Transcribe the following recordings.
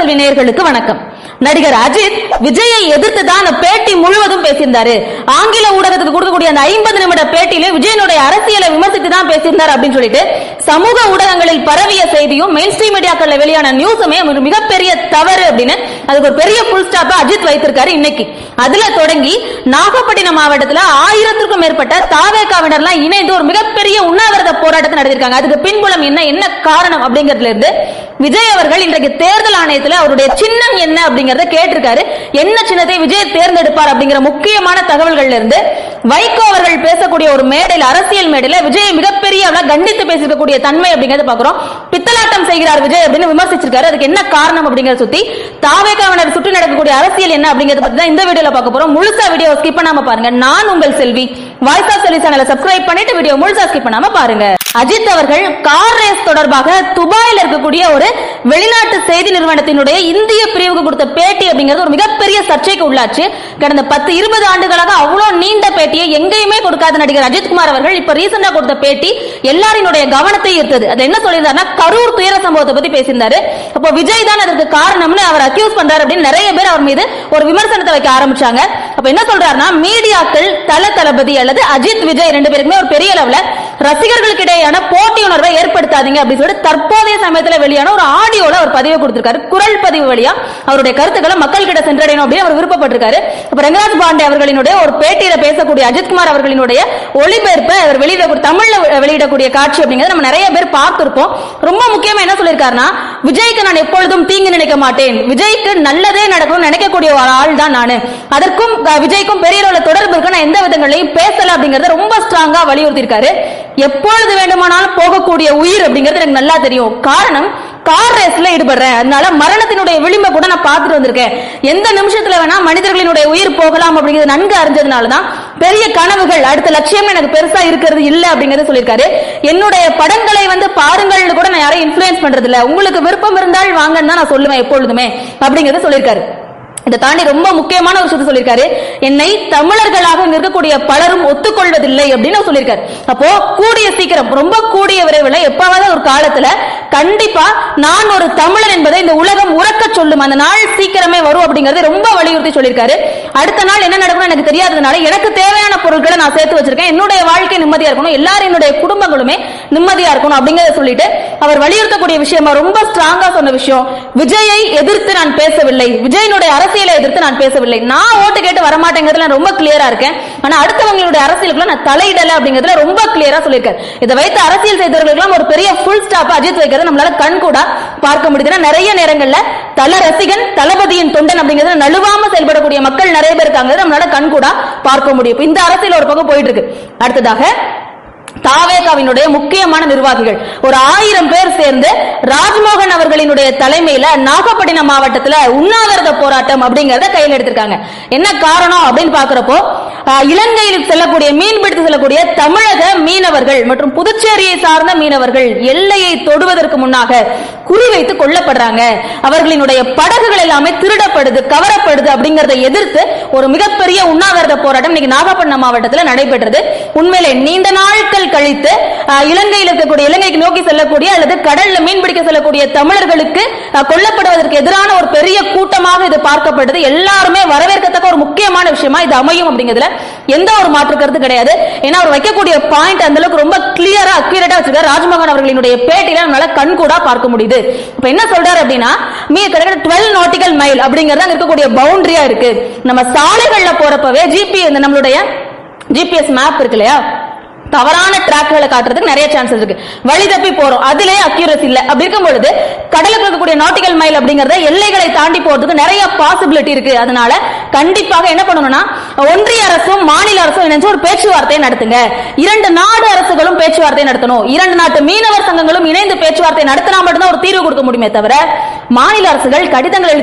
செல்வி நேயர்களுக்கு வணக்கம். நடிகர் அஜித் விஜயை எதிர்த்து தான் பேட்டி முழுவதும் பேசியிருந்தாரு. ஆங்கில ஊடகத்துக்கு கொடுக்கக்கூடிய அந்த 50 நிமிட பேட்டியில விஜயனுடைய அரசியலை விமர்சித்து தான் பேசியிருந்தார் அப்படின்னு சொல்லிட்டு சமூக ஊடகங்களில் பரவிய செய்தியும் மெயின் ஸ்ட்ரீம் மீடியாக்கள்ல வெளியான நியூஸுமே மிகப்பெரிய தவறு அப்படின்னு அதுக்கு ஒரு பெரிய புல் ஸ்டாப் அஜித் வைத்திருக்காரு இன்னைக்கு. அதுல தொடங்கி நாகப்பட்டினம் மாவட்டத்தில் 1000க்கும் மேற்பட்ட தாவேகாவினர்லாம் இணைந்து ஒரு மிகப்பெரிய உண்ணாவிரத போராட்டத்தை நடத்திருக்காங்க. அதுக்கு பின்புலம் என்ன காரணம் அப்படிங்கிறதுல இருந்து விஜய் அவர்கள் இன்றைக்கு தேர்தல் ஆணையத்தில் அவருடைய சின்னம் என்ன அப்படிங்கறத கேட்டிருக்காரு. என்ன சின்னத்தை விஜய் தேர்ந்தெடுப்பார் அப்படிங்கிற முக்கியமான தகவல்கள்ல இருந்து வைகோ அவர்கள் பேசக்கூடிய ஒரு மேடையில் அரசியல் மேடையில விஜய் மிகப்பெரிய கண்டித்து பேசிருக்கக்கூடிய தன்மை அப்படிங்கறத பாக்குறோம். பித்தலாட்டம் செய்கிறார் விஜய் அப்படின்னு விமர்சிச்சிருக்காரு. அதுக்கு என்ன காரணம் அப்படிங்கறத சுத்தி தாவேகாவினர் சுற்றி நடக்கக்கூடிய அரசியல் என்ன அப்படிங்கறத பத்தி தான் இந்த வீடியோல பார்க்க போறோம். முழுசா வீடியோ ஸ்கிப் பண்ணாம பாருங்க. நான் உங்கள் செல்வி. வாய்ஸ் ஆஃப் செல்வி சேனலை சப்ஸ்கிரைப் பண்ணிட்டு வீடியோ முழுசா ஸ்கிப் பண்ணாம பாருங்க. அஜித் அவர்கள் கார் ரேஸ் தொடர்பாக துபாயில் இருக்கக்கூடிய ஒரு வெளிநாட்டு செய்தி நிறுவனத்தினுடைய இந்திய பிரிவுக்கு கொடுத்த பேட்டி அப்படிங்கிறது ஒரு மிகப்பெரிய சர்ச்சைக்கு உள்ளாச்சு. கடந்த 10-20 ஆண்டுகளாக அவ்வளவு நீண்ட பேட்டியை எங்கேயுமே கொடுக்காத நடிகர் அஜித்குமார் அவர்கள் இப்ப ரீசெண்டா கொடுத்த பேட்டி எல்லாரினுடைய கவனத்தை ஈர்த்தது. அது என்ன சொல்லியிருந்தாருன்னா, கரூர் துயர சம்பவத்தை பத்தி பேசியிருந்தாரு. அப்போ விஜய் தான் அதற்கு காரணம்னு அவர் அக்யூஸ் பண்றாரு அப்படின்னு நிறைய பேர் அவர் மீது ஒரு விமர்சனத்தை வைக்க ஆரம்பிச்சாங்க. அப்ப என்ன சொல்றாருன்னா, மீடியாக்கள் தளபதி அல்லது அஜித் விஜய் 2 பேருக்குமே ஒரு பெரிய அளவுல ரசிகர்களுக்கு இடையேயான போட்டி உணர்வை ஏற்படுத்தாதீங்க அப்படின்னு சொல்லிட்டு தற்போதைய சமயத்தில் வெளியான ஒரு ஆடியோல அவர் பதிவு கொடுத்திருக்காரு. குரல் பதிவு வழியா அவருடைய கருத்துக்களை மக்கள் கிட்ட சென்றடையணும் அப்படின்னு அவர் விருப்பப்பட்டிருக்காரு. ரங்கராஜ் பாண்டே அவர்களினுடைய ஒரு பேட்டியில பேசக்கூடிய அஜித்குமார் அவர்களினுடைய ஒளிபெயர்ப்பை அவர் தமிழ்ல வெளியிடக்கூடிய காட்சி அப்படிங்கறத நம்ம நிறைய பேர் பார்த்திருப்போம். ரொம்ப முக்கியமா என்ன சொல்லியிருக்காருன்னா, விஜய்க்கு நான் எப்பொழுதும் தீங்கு நினைக்க மாட்டேன், விஜய்க்கு நல்லதே நடக்கணும்னு நினைக்கக்கூடிய ஒரு ஆள் தான் நானு, அதற்கும் விஜய்க்கும் பெரிய அளவுல தொடர்பு இருக்கு, நான் எந்த விதங்களையும் பேசல அப்படிங்கறத ரொம்ப ஸ்ட்ராங்கா வலியுறுத்தி இருக்காரு. எப்பொழுது வேண்டுமானாலும் போகக்கூடிய உயிர் அப்படிங்கிறது எனக்கு நல்லா தெரியும். காரணம், கார் ரேஸ்ல ஈடுபடுறேன், அதனால மரணத்தினுடைய விளிம்பை கூட நான் பார்த்துட்டு வந்திருக்கேன். எந்த நிமிஷத்துல வேணா மனிதர்களினுடைய உயிர் போகலாம் அப்படிங்கிறது நன்கு அறிஞ்சதுனாலதான் பெரிய கனவுகள், அடுத்த லட்சியம் எனக்கு பெருசா இருக்கிறது இல்ல அப்படிங்கறத சொல்லியிருக்காரு. என்னுடைய படங்களை பாருங்கள்னு கூட நான் யாரையும் இன்ஃப்ளூயன்ஸ் பண்றது இல்ல, உங்களுக்கு விருப்பம் இருந்தால் வாங்கன்னு தான் நான் சொல்லுவேன் எப்பொழுதுமே அப்படிங்கறத சொல்லியிருக்காரு. இதை தாண்டி ரொம்ப முக்கியமான ஒரு விஷயத்தை சொல்லியிருக்காரு. என்னை தமிழர்களாக இருக்கக்கூடிய பலரும் ஒத்துக்கொள்வதில்லை அப்படின்னு சொல்லியிருக்காரு. அப்போ கூடிய சீக்கிரம், ரொம்ப கூடிய விரைவில் எப்பாவது ஒரு காலத்துல கண்டிப்பா நான் ஒரு தமிழர் என்பதை இந்த உலகம் உறக்க சொல்லும் அந்த நாள் சீக்கிரமே வரும் அப்படிங்கறது ரொம்ப வலியுறுத்தி சொல்லியிருக்காரு. அடுத்த நாள் என்ன நடக்கும் எனக்கு தெரியாததுனால எனக்கு தேவையான பொருட்களை நான் சேர்த்து வச்சிருக்கேன், என்னுடைய வாழ்க்கை நிம்மதியா இருக்கணும், எல்லாரும் என்னுடைய குடும்பங்களுமே நிம்மதியா இருக்கணும் அப்படிங்கறத சொல்லிட்டு அவர் வலியுறுத்தக்கூடிய விஷயமா ரொம்ப ஸ்ட்ராங்கா சொன்ன விஷயம், விஜயை எதிர்த்து நான் பேசவில்லை, விஜயனுடைய அரசியலை எதிர்த்து நான் பேசவில்லை, நான் ஓட்டு கேட்டு வரமாட்டேங்கிறதுல ரொம்ப கிளியரா இருக்கேன், ஆனா அடுத்தவங்களுடைய அரசியலுக்குள்ள நான் தலையிடல அப்படிங்கிறதுல ரொம்ப கிளியரா சொல்லியிருக்காரு. இதை வைத்து அரசியல் செய்தவர்களுக்கு ஒரு பெரிய ஃபுல் ஸ்டாப் அஜித் வைக்கிறது நம்மளால கண் கூட பார்க்க முடியுது. நிறைய நேரங்கள்ல தல ரசிகன் தளபதியின் தொண்டன் அப்படிங்கிறது நழுவாம செயல்படக்கூடிய மக்கள் நிறைய பேர் இருக்காங்க, நம்மளால கண் கூட பார்க்க முடியும். இந்த அரசியல் ஒரு பக்கம் போயிட்டு இருக்கு. அடுத்ததாக தாவேகாவினுடைய முக்கியமான நிர்வாகிகள் ஒரு 1000 பேர் சேர்ந்து ராஜ்மோகன் அவர்களினுடைய தலைமையில நாகப்பட்டினம் மாவட்டத்தில் உண்ணாவிரத போராட்டம் அப்படிங்கறத கையில் எடுத்திருக்காங்க. என்ன காரணம் அப்படின்னு பாக்குறப்போ, இலங்கையில் செல்லக்கூடிய மீன் பிடித்து செல்லக்கூடிய தமிழக மீனவர்கள் மற்றும் புதுச்சேரியை சார்ந்த மீனவர்கள் எல்லையை தொடுவதற்கு முன்னாக குறிவைத்து கொல்லப்படுறாங்க, அவர்களினுடைய படகுகள் எல்லாமே திருடப்படுது, கவரப்படுது அப்படிங்கறதை எதிர்த்து ஒரு மிகப்பெரிய உண்ணாவிரத போராட்டம் இன்னைக்கு நாகப்பட்டினம் மாவட்டத்தில் நடைபெற்றது. உண்மையிலே நீண்ட நாட்கள் கழித்து இலங்கையில் இருக்கக்கூடிய, இலங்கைக்கு நோக்கி செல்லக்கூடிய அல்லது கடல்ல மீன் பிடிக்க செல்லக்கூடிய தமிழர்களுக்கு கொல்லப்படுவதற்கு எதிரான ஒரு பெரிய கூட்டமாக இது பார்க்கப்பட்டது. எல்லாருமே வரவேற்கத்தக்க ஒரு முக்கியமான விஷயமா இது அமையும் அப்படிங்கிறதுல எந்த ஒரு மாற்று கருத்து கிடையாது. ஏன்னா அவர் வைக்கக்கூடிய பாயிண்ட் அந்த அளவுக்கு ரொம்ப கிளியரா அக்யூரேட்டா வச்சிருக்காரு. ராஜ்மோகன் அவர்களினுடைய பேட்டியில நம்மளால கண் கூட பார்க்க முடியுது. இப்ப என்ன சொல்றாரு அப்படின்னா, 12 நாட்டிக்கல் மைல் அப்படிங்கறது இருக்கக்கூடிய பவுண்டரியா இருக்கு. நம்ம சாலைகள்ல போறப்பவே நம்மளுடைய ஜிபிஎஸ் மேப் இருக்கு இல்லையா, தவறான டிராக்களை காட்டுறதுக்கு நிறைய சான்சஸ் இருக்கு, வழி தப்பி போறோம், அதிலே அக்யூரசி இல்ல. அப்படி இருக்கும் பொழுது கடலுக்கு இருக்கக்கூடிய நாட்டிக்கல் மைல் அப்படிங்கறத எல்லைகளை தாண்டி போறதுக்கு நிறைய பாசிபிலிட்டி இருக்கு. அதனால கண்டிப்பாக என்ன பண்ணணும்னா, ஒன்றிய அரசும் மாநில அரசும் இணைஞ்சு ஒரு பேச்சுவார்த்தை நடத்துங்க, 2 நாடு அரசுகளும் பேச்சுவார்த்தை நடத்தணும், 2 நாட்டு மீனவர் சங்கங்களும் இணைந்து பேச்சுவார்த்தை நடத்தினா மட்டும்தான் ஒரு தீர்வு கொடுக்க முடியுமே தவிர மாநில அரசுகள் கடிதங்கள்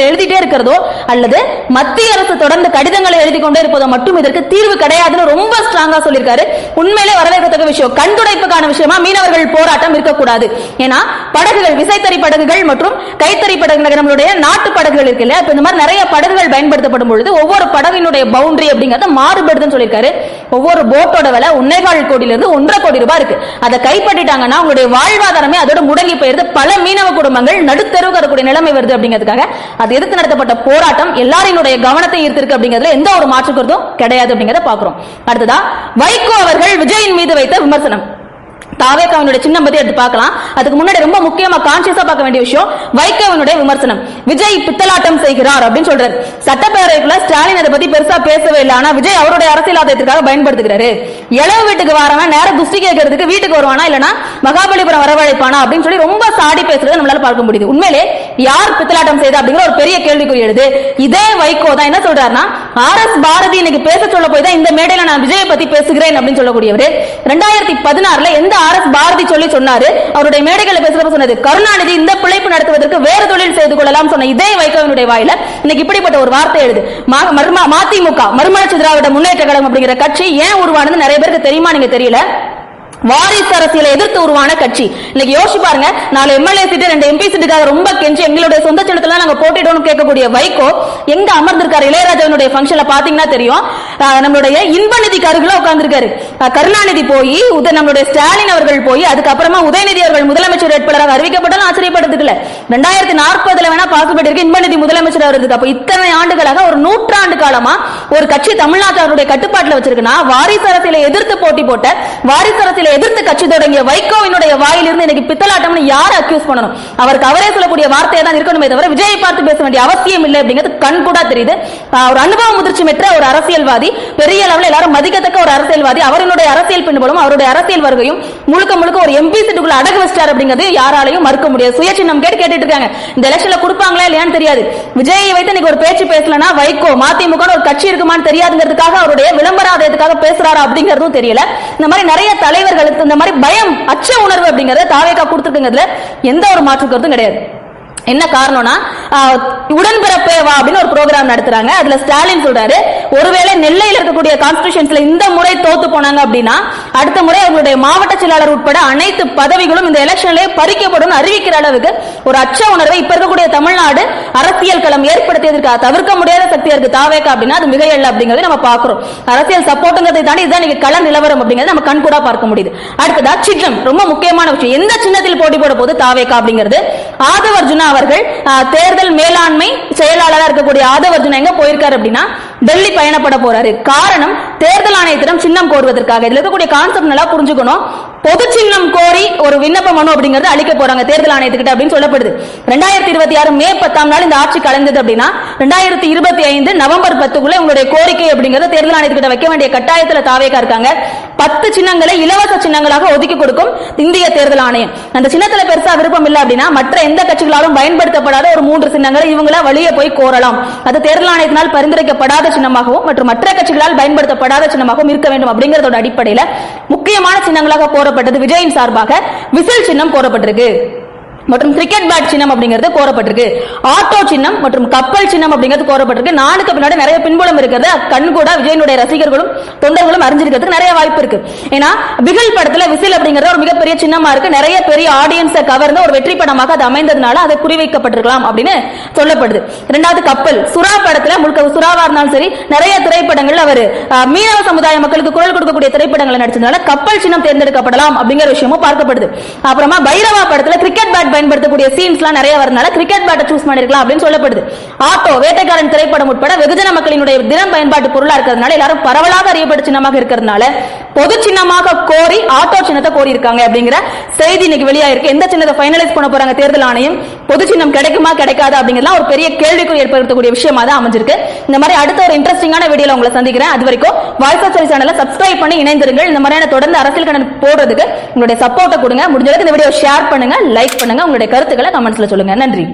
எழுதிட்டே இருக்கிறதோ அல்லது மத்திய அரசு தொடர்ந்து கடிதங்களை எழுதி கொண்டே இருப்பதோ மட்டும் இதற்கு தீர்வு கிடையாதுன்னு ரொம்ப ஸ்ட்ராங்கா சொல்லியிருக்காரு. உண்மையிலே வரவேற்கத்தக்க விஷயம். கண்துடைப்புக்கான விஷயமா மீனவர்கள் போராட்டம் இருக்கக்கூடாது. ஏன்னா படகுகள், விசைத்தறி படகுகள் மற்றும் கைத்தறி படகுகள், நம்மளுடைய நாட்டு படகுகள் இருக்கு இல்லையா, இந்த மாதிரி நிறைய படகுகள் பயன்படுத்தப்படும் மாற்றப்படும் பொழுது ஒவ்வொரு படகினுடைய பவுண்டரி அப்படிங்கறது மாறுபடுதுன்னு சொல்லியிருக்காரு. ஒவ்வொரு போட்டோட விலை 1.25 கோடியிலிருந்து 1.5 கோடி ரூபாய் இருக்கு. அதை கைப்பற்றிட்டாங்கன்னா உங்களுடைய வாழ்வாதாரமே அதோட முடங்கி போயிருது. பல மீனவ குடும்பங்கள் நடுத்தருவுக்கு வரக்கூடிய நிலைமை வருது அப்படிங்கிறதுக்காக அது எதிர்த்து நடத்தப்பட்ட போராட்டம் எல்லாரினுடைய கவனத்தை ஈர்த்திருக்கு அப்படிங்கிறதுல எந்த ஒரு மாற்று கருத்தும் கிடையாது அப்படிங்கறத பாக்குறோம். அடுத்ததா வைகோ அவர்கள் விஜயின் மீது வைத்த விமர்சனம். தாவேகாவினுடைய சின்னம் பத்தி எடுத்து பார்க்கலாம். அதுக்கு முன்னாடி ரொம்ப முக்கியமா கான்சியஸா பார்க்க வேண்டிய விஷயம் வைகோவினுடைய விமர்சனம். விஜய் பித்தலாட்டம் செய்கிறார் அப்படின்னு சொல்றாரு. சட்டப்பேரவைக்குள்ள ஸ்டாலின் அதை பத்தி பெருசா பேசவே இல்லை. ஆனா விஜய் அவருடைய அரசியல் ஆதாயத்திற்காக பயன்படுத்துகிறாரு. இளவு வீட்டுக்கு வரவன் நேரம் குஸ்தி கேட்கறதுக்கு வீட்டுக்கு வருவானா இல்லனா மகாபலிபுரம் வரவழைப்பானா அப்படின்னு சொல்லி ரொம்ப சாடி பேசுறதை நம்மளால பார்க்க முடியுது. உண்மையிலே யார் பித்தலாட்டம் செய்தா அப்படிங்கிற ஒரு பெரிய கேள்விக்குறி எழுது. இதே வைகோ தான் என்ன சொல்றாருன்னா, RS பாரதி இன்னைக்கு பேச சொல்ல போய் தான் இந்த மேடையில நான் விஜயை பத்தி பேசுகிறேன் அப்படின்னு சொல்லக்கூடியவர் 2016 எந்த RS பாரதி சொல்லி சொன்னாரு. அவருடைய மேடைகளை பேசுறப்ப சொன்னது கருணாநிதி இந்த பிழைப்பு நடத்துவதற்கு வேறு தொழில் செய்து கொள்ளலாம் சொன்ன இதே வைகோவினுடைய வாயில இன்னைக்கு இப்படிப்பட்ட ஒரு வார்த்தை எழுது. மதிமுக மறுமலர்ச்சி திராவிட முன்னேற்ற கழகம் அப்படிங்கிற கட்சி ஏன் உருவானது நிறைய பேருக்கு தெரியுமா? நீங்க தெரியல. வாரிசு அரசியலை எதிர்த்து உருவான கட்சி. இன்னைக்கு யோசிச்சு பாருங்க, 4 MLA சீட்டு 2 MP சீட்டுக்காக ரொம்ப கெஞ்சி எங்களுடைய சொந்த சின்னத்துல நாங்க போட்டிடணும் கேட்கக்கூடிய வைகோ எங்க அமர்ந்திருக்காரு? இளையராஜாவுடைய ஃபங்க்ஷன்ல பாத்தீங்கன்னா தெரியும். நம்மளுடைய இன்பநிதி கருகுல உட்கார்ந்திருக்காரு. கருணாநிதி போய் நம்மளுடைய ஸ்டாலின் அவர்கள் போய் அதுக்கப்புறமா உதயநிதி அவர்கள் முதலமைச்சர் வேட்பாளராக அறிவிக்கப்பட்டாலும் ஆச்சரியப்படுறதுக்கு இல்ல. 2040 வேணா பாசிபிலிட்டி இருக்கு இன்பநிதி முதலமைச்சர் வருதுக்கு. அப்ப இத்தனை ஆண்டுகளாக ஒரு 100 ஆண்டு காலமா ஒரு கட்சி தமிழ்நாட்டு அவருடைய கட்டுப்பாட்டுல வச்சிருக்குன்னா வாரிசு அரசியலை எதிர்த்து போட்டி போட்ட வாரிசு அரசியலை எதிர்த்து கட்சி தொடங்கிய வைகோவினுடைய வாயிலிருந்து இன்னைக்கு பித்தலாட்டம்னு யார் அக்யூஸ் பண்ணணும்? அவருக்கு அவரே சொல்லக்கூடிய வார்த்தையை தான் இருக்கணுமே தவிர விஜயை பார்த்து பேச வேண்டிய அவசியம் இல்லை அப்படிங்கிறது கண் கூட தெரியுது. ஒரு அனுபவ முதிர்ச்சி பெற்ற ஒரு அரசியல்வாதி, பெரிய அளவில் எல்லாரும் மதிக்கத்தக்க ஒரு அரசியல்வாதி, அவருடைய அரசியல் பின்புலம் அவருடைய அரசியல் வருகையும் முழுக்க முழுக்க ஒரு MP சீட்டுக்குள்ள அடகு வச்சிட்டார் அப்படிங்கிறது யாராலையும் மறுக்க முடியாது. சுயசின்னம் கேட்டுட்டு இருக்காங்க. இந்த எலெக்ஷன்ல கொடுப்பாங்களா இல்லையான்னு தெரியாது. விஜயை வைத்து இன்னைக்கு ஒரு பேச்சு பேசலனா வைகோ மதிமுக ஒரு கட்சி இருக்குமான்னு தெரியாதுங்கிறதுக்காக அவருடைய விளம்பர ஆதாயத்துக்காக பேசுறாரா அப்படிங்கிறதும் தெரியல. இந்த மாதிரி நிறைய தலைவர்களுக்கு இந்த மாதிரி பயம் அச்ச உணர்வு அப்படிங்கறத தாவேகா கொடுத்துருக்குங்கிறதுல எந்த ஒரு மாற்று கருத்தும் கிடையாது. என்ன காரணம்னா உடன்பிறப்பே வா அப்படின்னு ஒரு ப்ரோக்ராம் நடத்துறாங்க. அதுல ஸ்டாலின் சொல்றாரு, ஒருவேளை நெல்லையில் இருக்கக்கூடிய கான்ஸ்டிடியூஷன்ஸ்ல இந்த முறை தோத்து போனாங்க அப்படின்னா அடுத்த முறை அவங்களுடைய மாவட்ட செயலாளர் உட்பட அனைத்து பதவிகளும் இந்த எலெக்ஷன்ல பறிக்கப்படும் அறிவிக்கிற அளவுக்கு ஒரு அச்ச உணர்வை இப்ப இருக்கக்கூடிய தமிழ்நாடு அரசியல் களம் ஏற்படுத்தியதற்கு தவிர்க்க முடியாத சக்தியா இருக்கு தாவேகா அப்படின்னா அது மிகையல்ல அப்படிங்கறத நம்ம பாக்குறோம். அரசியல் சப்போர்ட்ங்கிறதை தாண்டி இதுதான் நீங்க கள நிலவரம் அப்படிங்கறத நம்ம கண் கூட பார்க்க முடியுது. அடுத்ததா சின்னம், ரொம்ப முக்கியமான விஷயம். எந்த சின்னத்தில் போட்டி போட போது தாவேகா அப்படிங்கிறது. ஆதவர்ஜுனா அவர்கள் தேர்தல் மேலாண்மை செயலாளராக இருக்கக்கூடிய ஆதவர்ஜுனா எங்க போயிருக்காரு அப்படின்னா டெல்லி பயணப்பட போறாரு. காரணம் தேர்தல் ஆணையத்திடம் சின்னம் கோருவதற்காக. இதுல இருக்கக்கூடிய கான்செப்ட் நல்லா புரிஞ்சுக்கணும். பொது சின்னம் கோரி ஒரு விண்ணப்ப மனு அப்படிங்கறது அளிக்க போறாங்க தேர்தல் ஆணையத்துக்கிட்ட அப்படின்னு சொல்லப்படுது. 2026 மே 10 இந்த ஆட்சி கலைந்தது அப்படின்னா 2025 நவம்பர் 10 உங்களுடைய கோரிக்கை அப்படிங்கறது தேர்தல் ஆணையத்துக்கிட்ட வைக்க வேண்டிய கட்டாயத்துல தாவேகா இருக்காங்க. 10 சின்னங்களை இலவச சின்னங்களாக ஒதுக்கி கொடுக்கும் இந்திய தேர்தல் ஆணையம். அந்த சின்னத்துல பெருசா விருப்பம் இல்லை அப்படின்னா மற்ற எந்த கட்சிகளாலும் பயன்படுத்தப்படாத ஒரு 3 சின்னங்களை இவங்கள வழியே போய் கோரலாம். அது தேர்தல் ஆணையத்தினால் பரிந்துரைக்கப்படாத சின்னமாகவும் மற்றும் மற்ற கட்சிகளால் பயன்படுத்தப்படாத சின்னமாகவும் இருக்க வேண்டும் அப்படிங்கறதோட அடிப்படையில் முக்கியமான சின்னங்களாக கோரப்பட்டது விஜயின் சார்பாக விசில் சின்னம் கோரப்பட்டிருக்கு மற்றும் கிரிக்கெட் பேட் சின்னம் அப்படிங்கிறது கோரப்பட்டிருக்கு. ஆட்டோ சின்னம் மற்றும் கப்பல் சின்னம் அப்படிங்கிறது கோரப்பட்டிருக்கு. நானுக்கு பின்னாடி நிறைய பின்புலம் இருக்கிறது கண் கூட விஜயனுடைய ரசிகர்களும் தொண்டர்களும் அறிஞ்சிருக்கிறதுக்கு நிறைய வாய்ப்பு இருக்கு. ஏன்னா பிகில் படத்துல விசில் அப்படிங்கிறது ஒரு மிகப்பெரிய சின்னமா இருக்கு. நிறைய பெரிய ஆடியன்ஸை கவர்ந்து ஒரு வெற்றி படமாக அது அமைந்ததுனால அதை குறிவைக்கப்பட்டிருக்கலாம் அப்படின்னு சொல்லப்படுது. இரண்டாவது கப்பல், சுறா படத்துல முழுக்க சுறாவா இருந்தாலும் சரி நிறைய திரைப்படங்கள் அவர் மீனவ சமுதாய மக்களுக்கு குரல் கொடுக்கக்கூடிய திரைப்படங்களை நடிச்சதுனால கப்பல் சின்னம் தேர்ந்தெடுக்கப்படலாம் அப்படிங்கிற விஷயமும் பார்க்கப்படுது. அப்புறமா பைரவா படத்துல கிரிக்கெட் பேட் பயன்படுத்தக்கூடிய சீன்ஸ்லாம் நிறைய வரனால கிரிக்கெட் பேட்டை சூஸ் பண்ணிருக்கலாம் அப்படின்னு சொல்லப்படுது. ஆட்டோ, வேட்டைக்காரன் திரைப்படம் உட்பட வெகுஜன மக்களினுடைய தினம் பயன்பாட்டு பொருளா இருக்கிறதுனால எல்லாரும் பரவலாக அறியப்பட்ட சின்னமாக இருக்கிறதுனால பொது சின்னமாக கோரி ஆட்டோ சின்னத்தை கோரி இருக்காங்க அப்படிங்கிற செய்தி இன்னைக்கு வெளியாயிருக்கு. எந்த சின்னத்தை ஃபைனலைஸ் பண்ண போறாங்க தேர்தல் ஆணையம், பொது சின்னம் கிடைக்குமா கிடைக்காதா அப்படிங்கிறதுலாம் ஒரு பெரிய கேள்விக்குறி ஏற்படுத்தக்கூடிய விஷயமா தான் அமைஞ்சிருக்கு. இந்த மாதிரி அடுத்த ஒரு இன்ட்ரெஸ்டிங்கான வீடியோல உங்களை சந்திக்கிறேன். அது வரைக்கும் வாய்ஸ் ஆஃப் சாய்ஸ் சேனலை சப்ஸ்கிரைப் பண்ணி இணைந்திருங்கள். இந்த மாதிரியான தொடர்ந்து அரசியல் கணக்கு போடுறதுக்கு உங்களுடைய சப்போர்ட்டை கொடுங்க. முடிஞ்ச அளவுக்கு இந்த வீடியோ ஷேர் பண்ணுங்க, லைக் பண்ணுங்க, உங்களுடைய கருத்துக்களை கமெண்ட்ஸ்ல சொல்லுங்க. நன்றி.